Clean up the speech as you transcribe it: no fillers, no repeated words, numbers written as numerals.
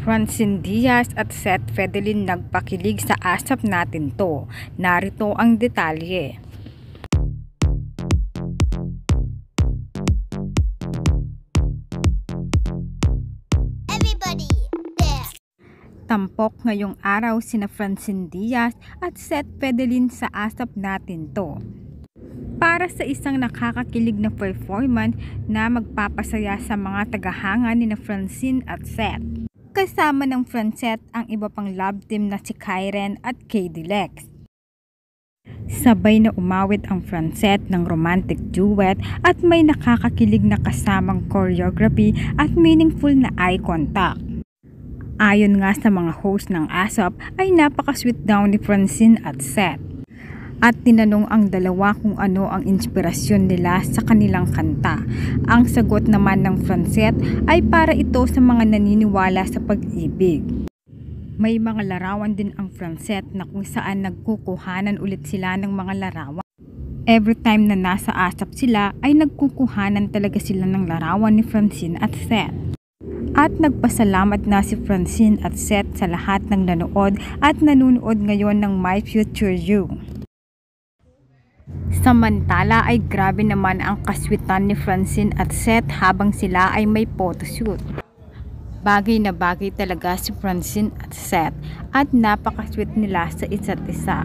Francine Diaz at Seth Fedelin nagpakilig sa Asap Natin To. Narito ang detalye. Everybody there. Tampok ngayong araw sina Francine Diaz at Seth Fedelin sa Asap Natin To, para sa isang nakakakilig na performance na magpapasaya sa mga tagahanga ni na Francine at Seth. Kasama ng Francette ang iba pang love team na si Kyren at KD Lex. Sabay na umawit ang Francette ng romantic duet at may nakakakilig na kasamang choreography at meaningful na eye contact. Ayon nga sa mga host ng ASAP ay napaka-sweet daw ni Francine at Seth. At tinanong ang dalawa kung ano ang inspirasyon nila sa kanilang kanta. Ang sagot naman ng Francette ay para ito sa mga naniniwala sa pag-ibig. May mga larawan din ang Francette na kung saan nagkukuhanan ulit sila ng mga larawan. Every time na nasa ASAP sila ay nagkukuhanan talaga sila ng larawan ni Francine at Seth. At nagpasalamat na si Francine at Seth sa lahat ng nanood at nanunood ngayon ng My Future You. Samantala ay grabe naman ang kaswitan ni Francine at Seth habang sila ay may photoshoot. Bagay na bagay talaga si Francine at Seth at napakasweet nila sa isa't isa.